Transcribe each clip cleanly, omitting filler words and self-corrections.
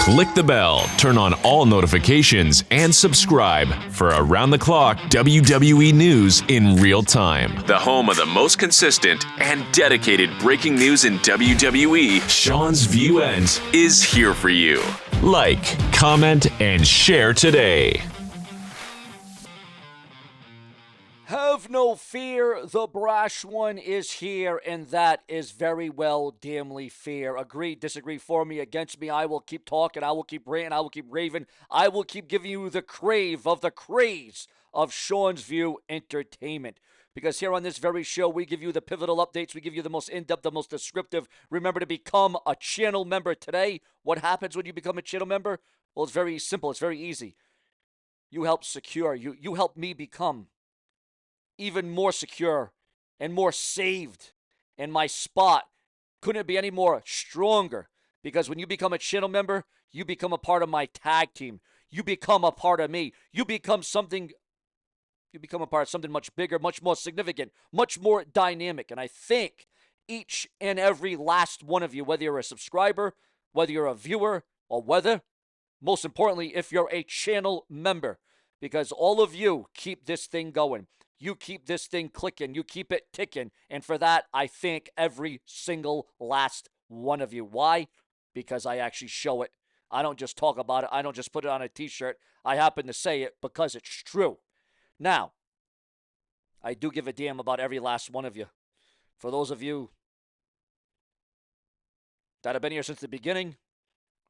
Click the bell, turn on all notifications, and subscribe for around-the-clock WWE news in real time. The home of the most consistent and dedicated breaking news in WWE, Seanzviewent, is here for you. Like, comment, and share today. Have no fear, the brash one is here, and that is very well damnly fair. Agree, disagree, for me, against me, I will keep talking, I will keep ranting, I will keep raving, I will keep giving you the crave of the craze of Sean's View Entertainment. Because here on this very show, we give you the pivotal updates, we give you the most in-depth, the most descriptive. Remember to become a channel member today. What happens when you become a channel member? Well, it's very simple, it's very easy. You help secure, you help me become even more secure and more saved. And my spot couldn't be any more stronger, because when you become a channel member, you become a part of my tag team. You become a part of me. You become a part of something much bigger, much more significant, much more dynamic. And I think each and every last one of you, whether you're a subscriber, whether you're a viewer, or whether, most importantly, if you're a channel member, because all of you keep this thing going. You keep this thing clicking. You keep it ticking. And for that, I thank every single last one of you. Why? Because I actually show it. I don't just talk about it. I don't just put it on a t-shirt. I happen to say it because it's true. Now, I do give a damn about every last one of you. For those of you that have been here since the beginning,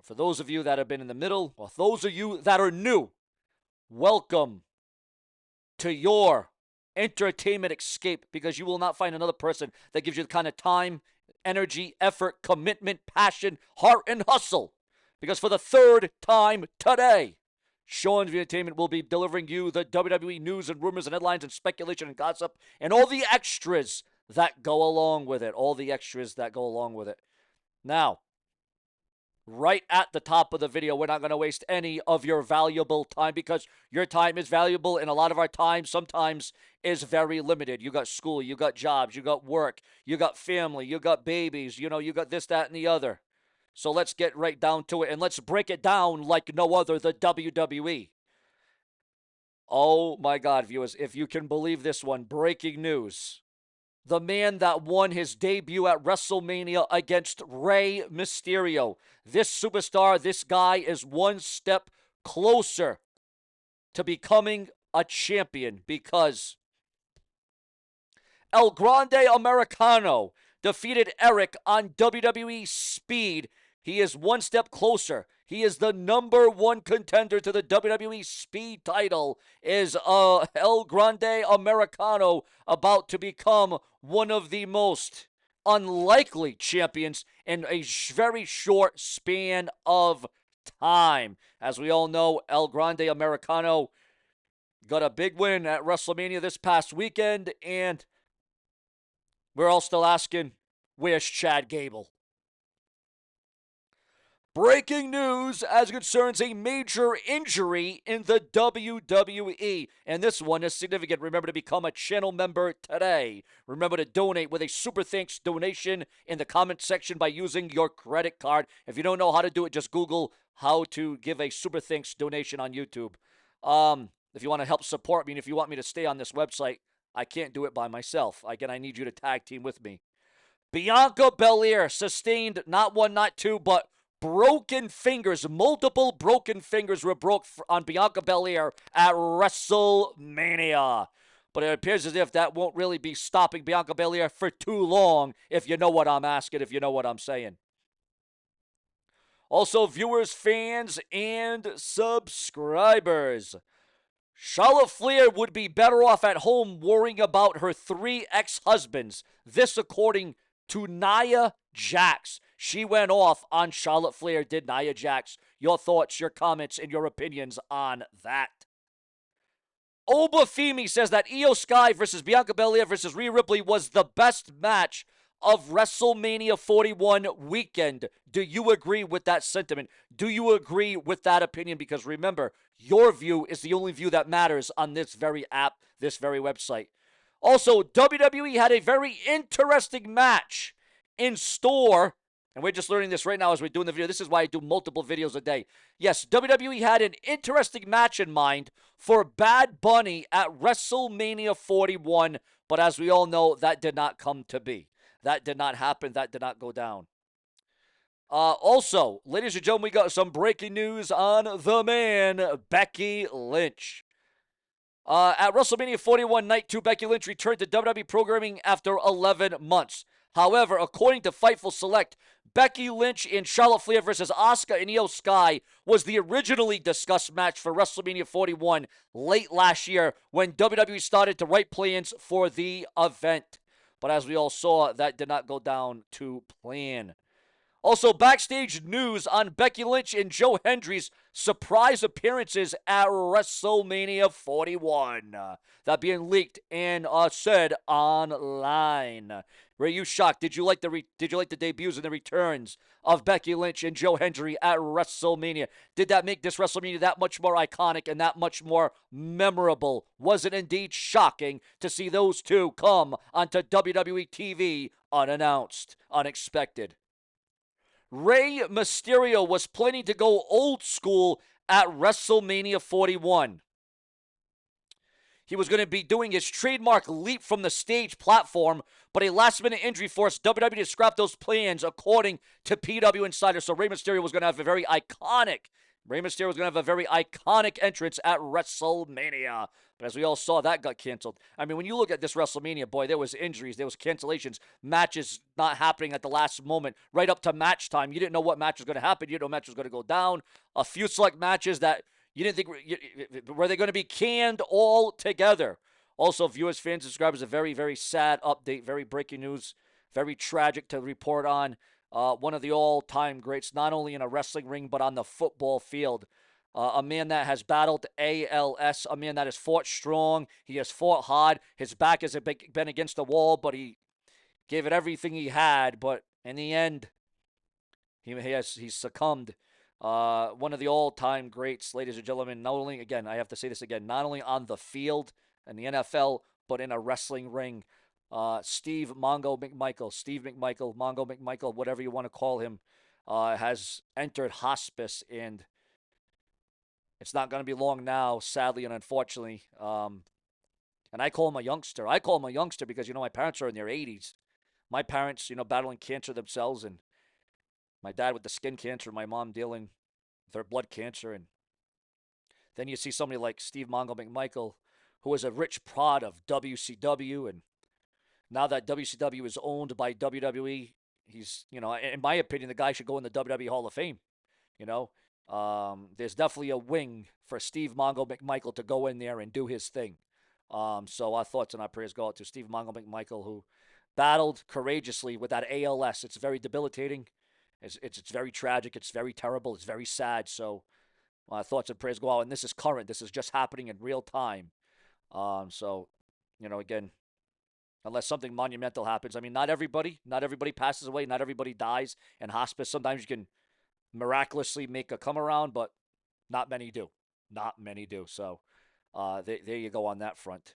for those of you that have been in the middle, or those of you that are new, welcome to your entertainment escape, because you will not find another person that gives you the kind of time, energy, effort, commitment, passion, heart, and hustle. Because for the third time today, Sean's Entertainment will be delivering you the WWE news and rumors and headlines and speculation and gossip and all the extras that go along with it. All the extras that go along with it. Now, right at the top of the video, we're not going to waste any of your valuable time, because your time is valuable, and a lot of our time sometimes is very limited. You got school, you got jobs, you got work, you got family, you got babies, you got this, that, and the other. So let's get right down to it, and let's break it down like no other, the WWE. Oh my God, viewers, if you can believe this one, breaking news. The man that won his debut at Wrestlemania against Rey Mysterio. This superstar, this guy is one step closer to becoming a champion, because El Grande Americano defeated Eric on WWE Speed. He is one step closer. He is the number one contender to the WWE Speed title. Is El Grande Americano about to become one of the most unlikely champions in a very short span of time? As we all know, El Grande Americano got a big win at Wrestlemania this past weekend, and we're all still asking, where's Chad Gable? Breaking news as concerns a major injury in the WWE. And this one is significant. Remember to become a channel member today. Remember to donate with a super thanks donation in the comment section by using your credit card. If you don't know how to do it, just Google how to give a super thanks donation on YouTube. If you want to help support me, and if you want me to stay on this website, I can't do it by myself. Again, I need you to tag team with me. Bianca Belair sustained not one, not two, but broken fingers. Multiple broken fingers were broke on Bianca Belair at WrestleMania. But it appears as if that won't really be stopping Bianca Belair for too long, if you know what I'm asking, if you know what I'm saying. Also, viewers, fans, and subscribers. Charlotte Flair would be better off at home worrying about her 3 ex-husbands. This according to Nia Jax. She went off on Charlotte Flair, did Nia Jax. Your thoughts, your comments, and your opinions on that. Obafemi says that Io Sky versus Bianca Belair versus Rhea Ripley was the best match of WrestleMania 41 weekend. Do you agree with that sentiment? Do you agree with that opinion? Because remember, your view is the only view that matters on this very app, this very website. Also, WWE had a very interesting match in store And we're just learning this right now as we're doing the video. This is why I do multiple videos a day. Yes, WWE had an interesting match in mind for Bad Bunny at WrestleMania 41, but as we all know, that did not come to be. That did not happen. That did not go down. Also, ladies and gentlemen, we got some breaking news on the man, Becky Lynch. At WrestleMania 41 Night 2, Becky Lynch returned to WWE programming after 11 months. However, according to Fightful Select, Becky Lynch and Charlotte Flair versus Asuka and Io Sky was the originally discussed match for WrestleMania 41 late last year when WWE started to write plans for the event. But as we all saw, that did not go down to plan. Also, backstage news on Becky Lynch and Joe Hendry's surprise appearances at WrestleMania 41. That being leaked and said online. Were you shocked? Did you like the debuts and the returns of Becky Lynch and Joe Hendry at WrestleMania? Did that make this WrestleMania that much more iconic and that much more memorable? Was it indeed shocking to see those two come onto WWE TV unannounced, unexpected? Rey Mysterio was planning to go old school at WrestleMania 41. He was going to be doing his trademark leap from the stage platform, but a last-minute injury forced WWE to scrap those plans, according to PW Insider. So Rey Mysterio was going to have a very iconic entrance at WrestleMania. But as we all saw, that got canceled. I mean, when you look at this WrestleMania, boy, there was injuries, there was cancellations, matches not happening at the last moment, right up to match time. You didn't know what match was going to happen. You didn't know match was going to go down. A few select matches that you didn't think were they going to be canned altogether. Also, viewers, fans, subscribers, a very, very sad update, very breaking news, very tragic to report on. One of the all-time greats, not only in a wrestling ring, but on the football field. A man that has battled ALS, a man that has fought strong. He has fought hard. His back has been against the wall, but he gave it everything he had. But in the end, he's succumbed. One of the all-time greats, ladies and gentlemen. Not only, again, I have to say this again, not only on the field in the NFL, but in a wrestling ring. Steve Mongo McMichael, whatever you want to call him, has entered hospice, and it's not going to be long now, sadly and unfortunately. And I call him a youngster. I call him a youngster because, my parents are in their 80s. My parents, battling cancer themselves, and my dad with the skin cancer, my mom dealing with her blood cancer. And then you see somebody like Steve Mongo McMichael, who is a rich prod of WCW, and now that WCW is owned by WWE, he's, in my opinion, the guy should go in the WWE Hall of Fame. There's definitely a wing for Steve Mongo McMichael to go in there and do his thing. So our thoughts and our prayers go out to Steve Mongo McMichael, who battled courageously with that ALS. It's very debilitating. It's very tragic. It's very terrible. It's very sad. So our thoughts and prayers go out. And this is current. This is just happening in real time. So, again, unless something monumental happens. I mean, not everybody passes away. Not everybody dies in hospice. Sometimes you can miraculously make a come around, but not many do. Not many do. So there you go on that front.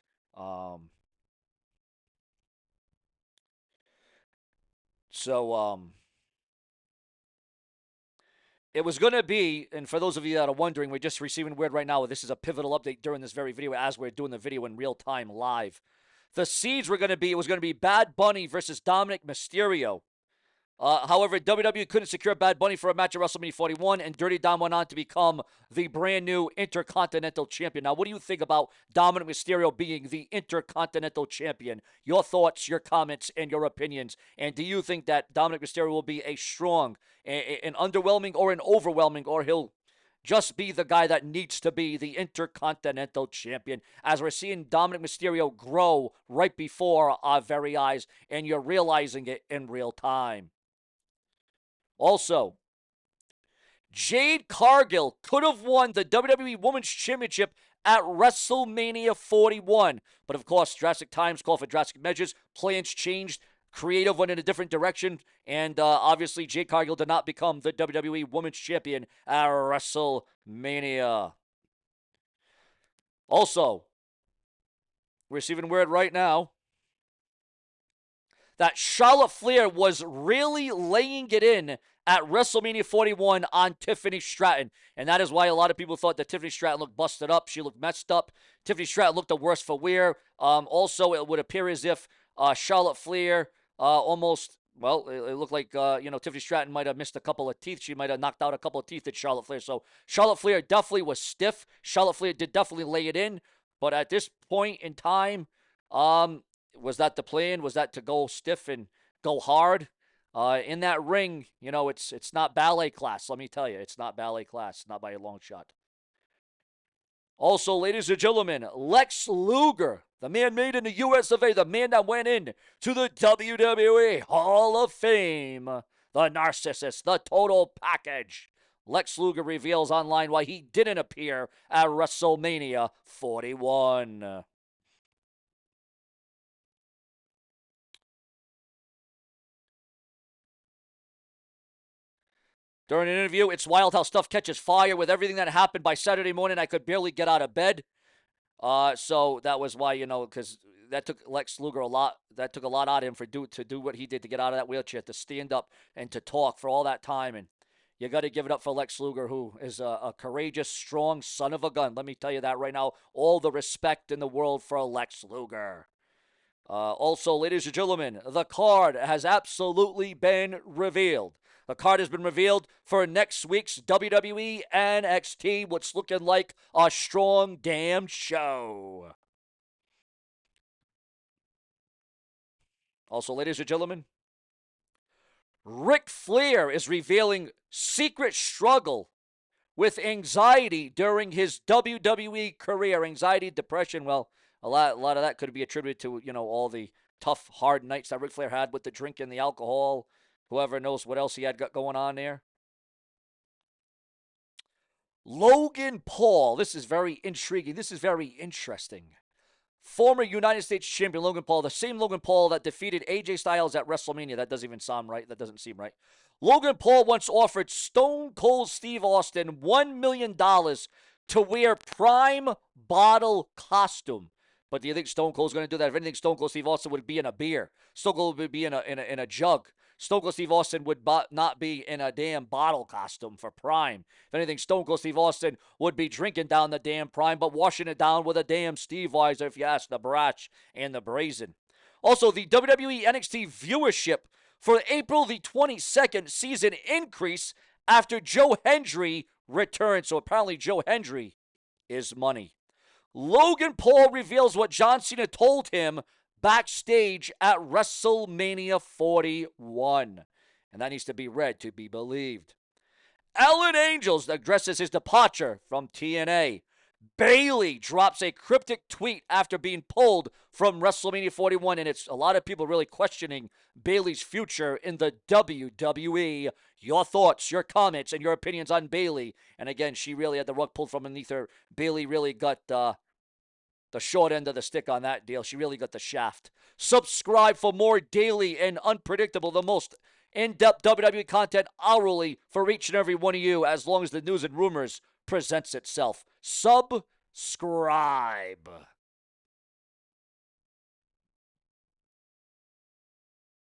It was going to be, and for those of you that are wondering, we're just receiving word right now. This is a pivotal update during this very video as we're doing the video in real time live. The seeds were going to be, it was going to be Bad Bunny versus Dominic Mysterio. However, WWE couldn't secure Bad Bunny for a match at WrestleMania 41, and Dirty Dom went on to become the brand new Intercontinental Champion. Now, what do you think about Dominic Mysterio being the Intercontinental Champion? Your thoughts, your comments, and your opinions. And do you think that Dominic Mysterio will be a strong, an underwhelming, or an overwhelming, or he'll just be the guy that needs to be the Intercontinental Champion, as we're seeing Dominic Mysterio grow right before our very eyes, and you're realizing it in real time? Also, Jade Cargill could have won the WWE Women's Championship at WrestleMania 41. But of course, drastic times call for drastic measures. Plans changed. Creative went in a different direction. And obviously, Jade Cargill did not become the WWE Women's Champion at WrestleMania. Also, we're receiving word right now that Charlotte Flair was really laying it in at WrestleMania 41 on Tiffany Stratton. And that is why a lot of people thought that Tiffany Stratton looked busted up. She looked messed up. Tiffany Stratton looked the worse for wear. Also, it would appear as if Charlotte Flair almost, well, it looked like, Tiffany Stratton might have missed a couple of teeth. She might have knocked out a couple of teeth at Charlotte Flair. So Charlotte Flair definitely was stiff. Charlotte Flair did definitely lay it in. But at this point in time, was that the plan? Was that to go stiff and go hard? In that ring, it's not ballet class. Let me tell you, it's not ballet class. Not by a long shot. Also, ladies and gentlemen, Lex Luger, the man made in the US of A, the man that went in to the WWE Hall of Fame, the narcissist, the total package. Lex Luger reveals online why he didn't appear at WrestleMania 41. During an interview, it's wild how stuff catches fire. With everything that happened by Saturday morning, I could barely get out of bed. So that was why, because that took Lex Luger a lot. That took a lot out of him to do what he did, to get out of that wheelchair, to stand up and to talk for all that time. And you got to give it up for Lex Luger, who is a courageous, strong son of a gun. Let me tell you that right now. All the respect in the world for Lex Luger. Also, ladies and gentlemen, the card has absolutely been revealed. The card has been revealed for next week's WWE NXT. What's looking like a strong damn show. Also, ladies and gentlemen, Ric Flair is revealing secret struggle with anxiety during his WWE career. Anxiety, depression, well, a lot of that could be attributed to, all the tough, hard nights that Ric Flair had with the drink and the alcohol. Whoever knows what else he had got going on there. Logan Paul. This is very intriguing. This is very interesting. Former United States champion Logan Paul, the same Logan Paul that defeated AJ Styles at WrestleMania. That doesn't even sound right. That doesn't seem right. Logan Paul once offered Stone Cold Steve Austin $1 million to wear Prime bottle costume. But do you think Stone Cold's going to do that? If anything, Stone Cold Steve Austin would be in a beer. Stone Cold would be in a jug. Stone Cold Steve Austin would not be in a damn bottle costume for Prime. If anything, Stone Cold Steve Austin would be drinking down the damn Prime, but washing it down with a damn Steve Weiser, if you ask the brash and the brazen. Also, the WWE NXT viewership for April the 22nd season increase after Joe Hendry returned. So apparently Joe Hendry is money. Logan Paul reveals what John Cena told him backstage at WrestleMania 41. And that needs to be read to be believed. Alan Angels addresses his departure from TNA. Bayley drops a cryptic tweet after being pulled from WrestleMania 41, and it's a lot of people really questioning Bayley's future in the WWE. Your thoughts, your comments, and your opinions on Bayley. And again, she really had the rug pulled from underneath her. Bayley really got the short end of the stick on that deal. She really got the shaft. Subscribe for more daily and unpredictable, the most in-depth WWE content hourly for each and every one of you, as long as the news and rumors presents itself. Subscribe.